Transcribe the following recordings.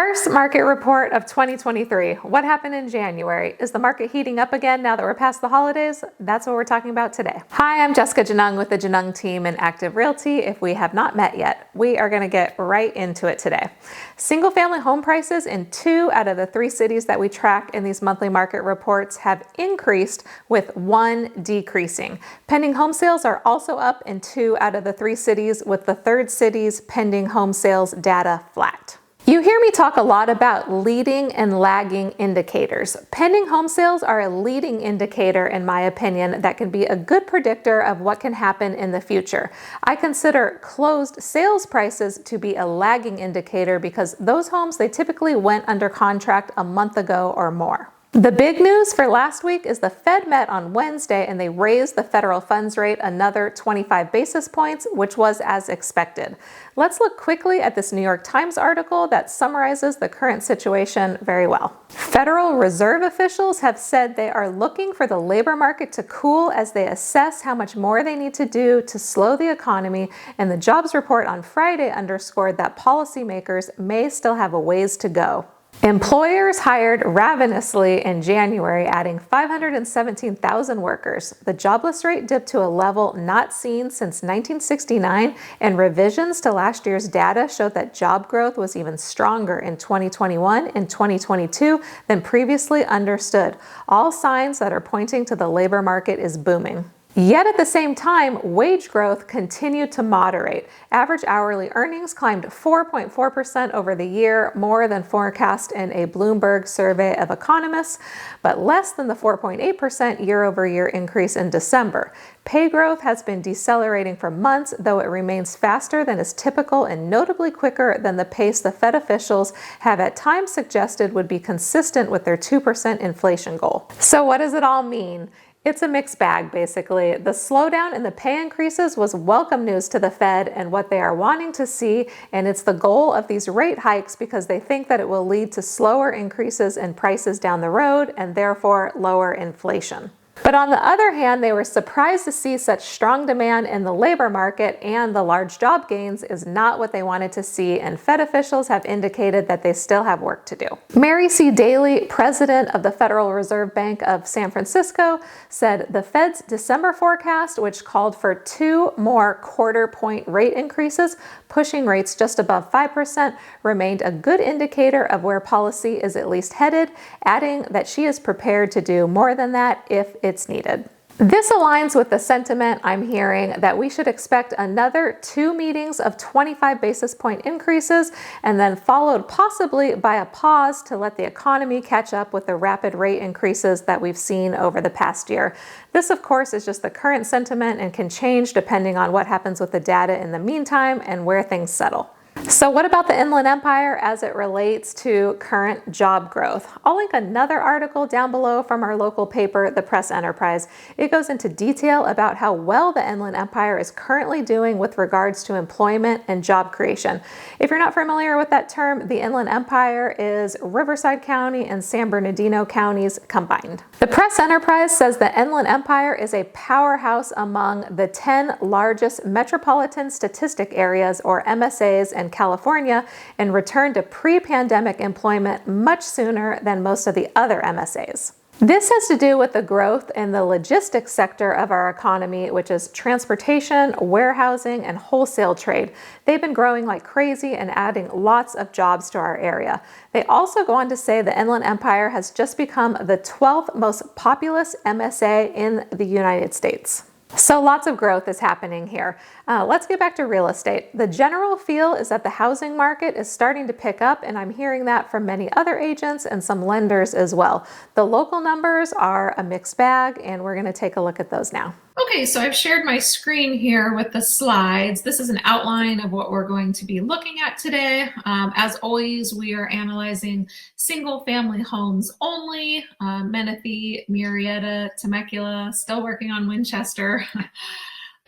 First market report of 2023. What happened in January? Is the market heating up again now that we're past the holidays? That's what we're talking about today. Hi, I'm Jessica Genung with the Genung team in Active Realty. If we have not met yet, we are going to get right into it today. Single family home prices in 2 out of the 3 cities that we track in these monthly market reports have increased, with 1 decreasing. Pending home sales are also up in 2 out of the 3 cities, with the 3rd city's pending home sales data flat. You hear me talk a lot about leading and lagging indicators. Pending home sales are a leading indicator, in my opinion, that can be a good predictor of what can happen in the future. I consider closed sales prices to be a lagging indicator because those homes, they typically went under contract a month ago or more. The big news for last week is the Fed met on Wednesday and they raised the federal funds rate another 25 basis points, which was as expected. Let's look quickly at this New York Times article that summarizes the current situation very well. Federal Reserve officials have said they are looking for the labor market to cool as they assess how much more they need to do to slow the economy, and the jobs report on Friday underscored that policymakers may still have a ways to go. Employers hired ravenously in January, adding 517,000 workers. The jobless rate dipped to a level not seen since 1969, and revisions to last year's data showed that job growth was even stronger in 2021 and 2022 than previously understood. All signs that are pointing to the labor market is booming. Yet at the same time, wage growth continued to moderate. Average hourly earnings climbed 4.4% over the year, more than forecast in a Bloomberg survey of economists, but less than the 4.8% year-over-year increase in December. Pay growth has been decelerating for months, though it remains faster than is typical and notably quicker than the pace the Fed officials have at times suggested would be consistent with their 2% inflation goal. So what does it all mean? It's a mixed bag, basically. The slowdown in the pay increases was welcome news to the Fed and what they are wanting to see, and it's the goal of these rate hikes because they think that it will lead to slower increases in prices down the road and therefore lower inflation. But on the other hand, they were surprised to see such strong demand in the labor market, and the large job gains is not what they wanted to see, and Fed officials have indicated that they still have work to do. Mary C. Daly, president of the Federal Reserve Bank of San Francisco, said the Fed's December forecast, which called for 2 more quarter-point rate increases, pushing rates just above 5%, remained a good indicator of where policy is at least headed, adding that she is prepared to do more than that if it's needed. This aligns with the sentiment I'm hearing that we should expect another 2 meetings of 25 basis point increases, and then followed possibly by a pause to let the economy catch up with the rapid rate increases that we've seen over the past year. This, of course, is just the current sentiment and can change depending on what happens with the data in the meantime and where things settle. So what about the Inland Empire as it relates to current job growth? I'll link another article down below from our local paper, the Press Enterprise. It goes into detail about how well the Inland Empire is currently doing with regards to employment and job creation. If you're not familiar with that term, the Inland Empire is Riverside County and San Bernardino counties combined. The Press Enterprise says the Inland Empire is a powerhouse among the 10 largest metropolitan statistic areas, or MSAs, in California, and returned to pre-pandemic employment much sooner than most of the other MSAs. This has to do with the growth in the logistics sector of our economy, which is transportation, warehousing, and wholesale trade. They've been growing like crazy and adding lots of jobs to our area. They also go on to say the Inland Empire has just become the 12th most populous MSA in the United States. So lots of growth is happening here. Let's get back to real estate. The general feel is that the housing market is starting to pick up, and I'm hearing that from many other agents and some lenders as well. The local numbers are a mixed bag, and we're going to take a look at those now. Okay, so I've shared my screen here with the slides. This is an outline of what we're going to be looking at today. As always, we are analyzing single family homes only. Menifee, Murrieta, Temecula, still working on Winchester.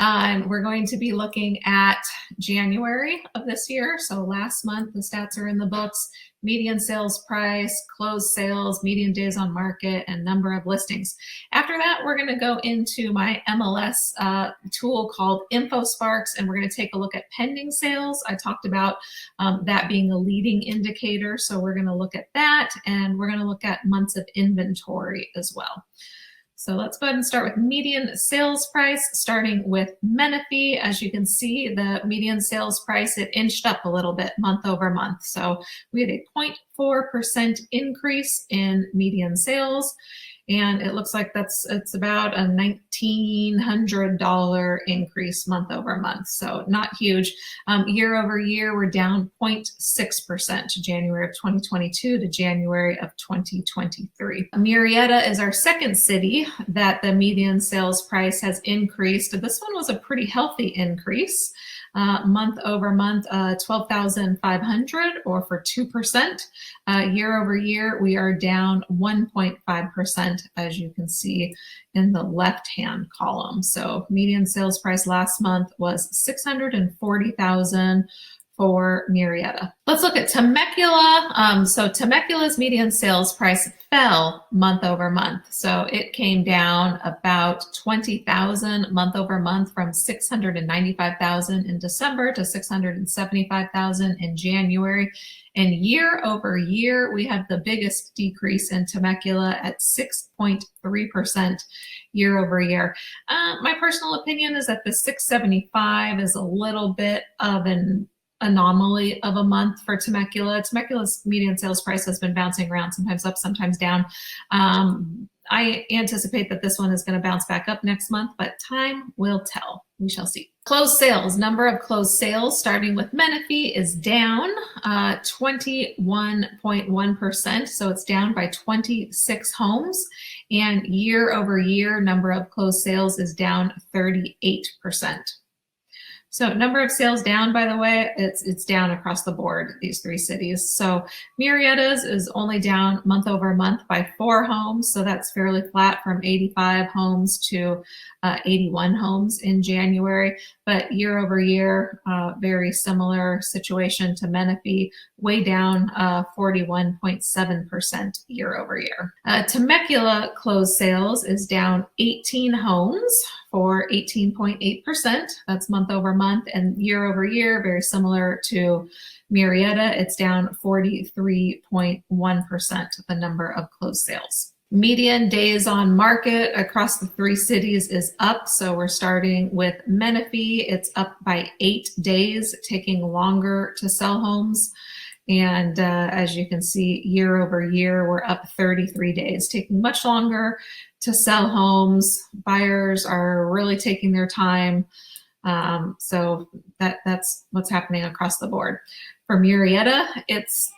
And we're going to be looking at January of this year. So last month, the stats are in the books: median sales price, closed sales, median days on market, and number of listings. After that, we're going to go into my MLS tool called InfoSparks, and we're going to take a look at pending sales. I talked about that being a leading indicator. So we're going to look at that, and we're going to look at months of inventory as well. So let's go ahead and start with median sales price, starting with Menifee. As you can see, the median sales price, it inched up a little bit month over month. So we had a 0.4% increase in median sales. And it looks like it's about a $1,900 increase month over month. So not huge. Year over year, we're down 0.6%, January of 2022 to January of 2023. Murrieta is our second city that the median sales price has increased. This one was a pretty healthy increase. Month over month, 12,500, or for 2%. Year over year, we are down 1.5%, as you can see in the left-hand column. So median sales price last month was 640,000 for Murrieta. Let's look at Temecula. So Temecula's median sales price fell month over month. So it came down about 20,000 month over month, from 695,000 in December to 675,000 in January. And year over year, we have the biggest decrease in Temecula at 6.3% year over year. My personal opinion is that the 675 is a little bit of an anomaly of a month for Temecula. Temecula's median sales price has been bouncing around, sometimes up, sometimes down. I anticipate that this one is going to bounce back up next month, but time will tell. We shall see. Closed sales, number of closed sales, starting with Menifee, is down 21.1%. So it's down by 26 homes. And year over year, number of closed sales is down 38%. So number of sales down, by the way, it's down across the board, these three cities. So Murrieta's is only down month over month by 4 homes. So that's fairly flat, from 85 homes to 81 homes in January. But year over year, very similar situation to Menifee, way down 41.7% year over year. Temecula closed sales is down 18 homes for 18.8%. That's month over month. And year over year, very similar to Murrieta, it's down 43.1%, the number of closed sales. Median days on market across the three cities is up. So we're starting with Menifee. It's up by 8 days, taking longer to sell homes. And as you can see, year over year, we're up 33 days, taking much longer to sell homes. Buyers are really taking their time. So that's what's happening across the board. For Murrieta, it's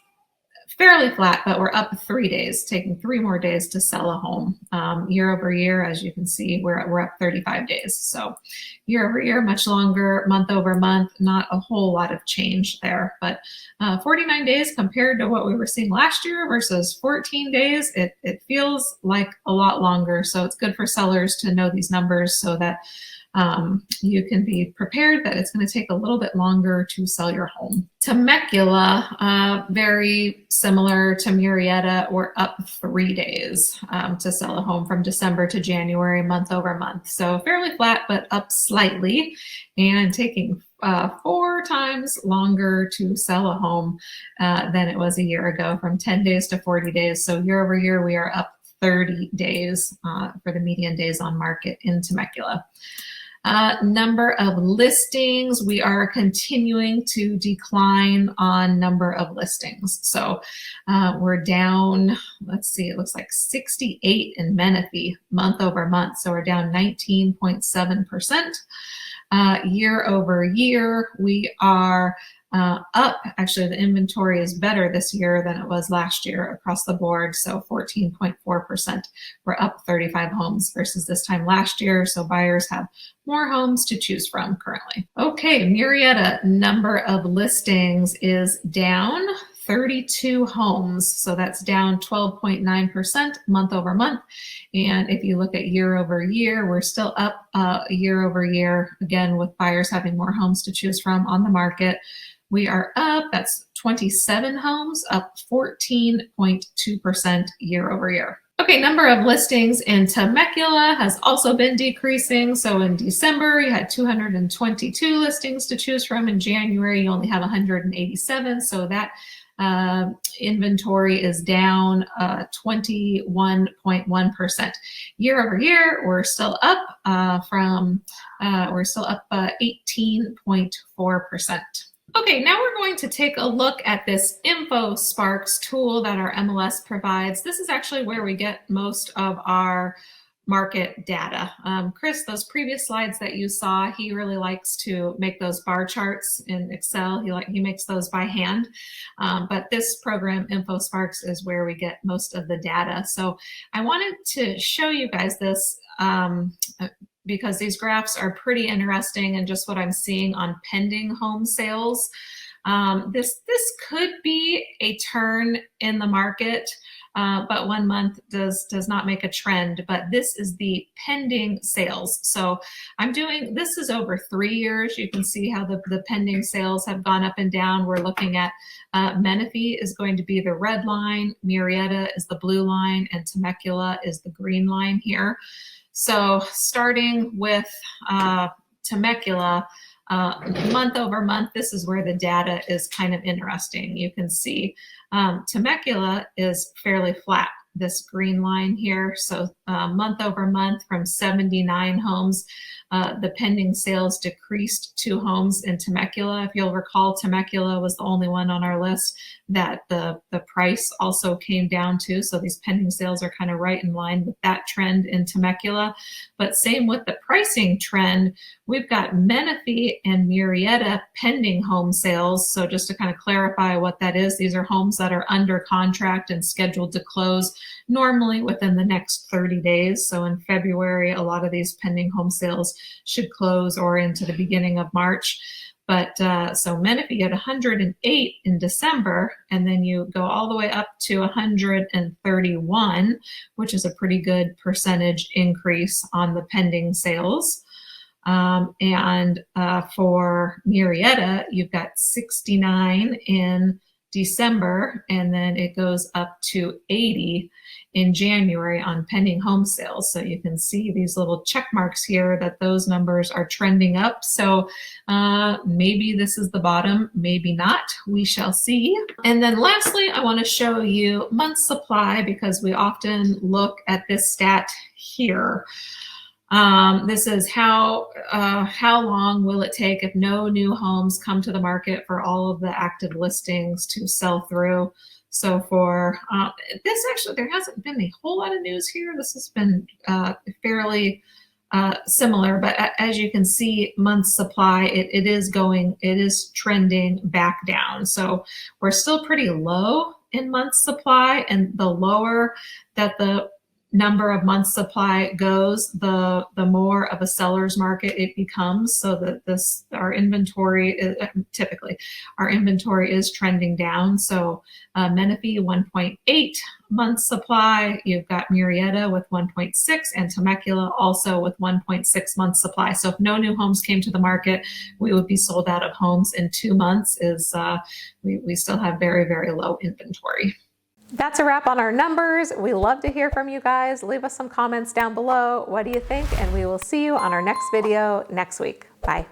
fairly flat, but we're up 3 days, taking 3 more days to sell a home. Year over year, as you can see, we're up 35 days. So year over year, much longer. Month over month, not a whole lot of change there. But 49 days compared to what we were seeing last year versus 14 days, it feels like a lot longer. So it's good for sellers to know these numbers so that you can be prepared that it's going to take a little bit longer to sell your home. Temecula, very similar to Murrieta, we're up 3 days to sell a home from December to January, month over month. So fairly flat, but up slightly, and taking 4 times longer to sell a home than it was a year ago, from 10 days to 40 days. So year over year, we are up 30 days for the median days on market in Temecula. Number of listings, we are continuing to decline on number of listings. So we're down, let's see, it looks like 68 in Menifee month over month. So we're down 19.7%. Year over year, we are up. Actually, the inventory is better this year than it was last year across the board. So 14.4%. We're up 35 homes versus this time last year. So buyers have more homes to choose from currently. Okay, Murrieta, number of listings is down 32 homes. So that's down 12.9% month over month. And if you look at year over year, we're still up year over year, again, with buyers having more homes to choose from on the market. We are up, that's 27 homes, up 14.2% year over year. Okay, number of listings in Temecula has also been decreasing. So in December, you had 222 listings to choose from. In January, you only have 187. So that inventory is down 21.1%. Year over year, we're still up 18.4%. Okay, now we're going to take a look at this InfoSparks tool that our MLS provides. This is actually where we get most of our market data. Chris, those previous slides that you saw, he really likes to make those bar charts in Excel. He makes those by hand. But this program, InfoSparks, is where we get most of the data. So I wanted to show you guys this because these graphs are pretty interesting and just what I'm seeing on pending home sales. This could be a turn in the market, but 1 month does not make a trend. But this is the pending sales. So this is over 3 years. You can see how the pending sales have gone up and down. We're looking at Menifee is going to be the red line, Murrieta is the blue line, and Temecula is the green line here. So starting with Temecula, month over month, this is where the data is kind of interesting. You can see Temecula is fairly flat, this green line here. So month over month from 79 homes, the pending sales decreased 2 homes in Temecula. If you'll recall, Temecula was the only one on our list that the price also came down to. So these pending sales are kind of right in line with that trend in Temecula. But same with the pricing trend, we've got Menifee and Murrieta pending home sales. So just to kind of clarify what that is, these are homes that are under contract and scheduled to close normally within the next 30 days. So in February, a lot of these pending home sales should close or into the beginning of March. But so Menifee at 108 in December, and then you go all the way up to 131, which is a pretty good percentage increase on the pending sales. And for Murrieta, you've got 69 in December, and then it goes up to 80 in January on pending home sales. So you can see these little check marks here that those numbers are trending up. So maybe this is the bottom, maybe not. We shall see. And then lastly, I want to show you month supply because we often look at this stat here. This is how long will it take if no new homes come to the market for all of the active listings to sell through. So for this, actually, there hasn't been a whole lot of news here. This has been fairly similar, but as you can see, month supply, it is trending back down. So we're still pretty low in month supply, and the lower that the number of months supply goes, the more of a seller's market it becomes. So that our inventory is trending down. So Menifee 1.8 months supply. You've got Murrieta with 1.6 and Temecula also with 1.6 months supply. So if no new homes came to the market, we would be sold out of homes in 2 months. We still have very, very low inventory. That's a wrap on our numbers. We love to hear from you guys. Leave us some comments down below. What do you think? And we will see you on our next video next week. Bye.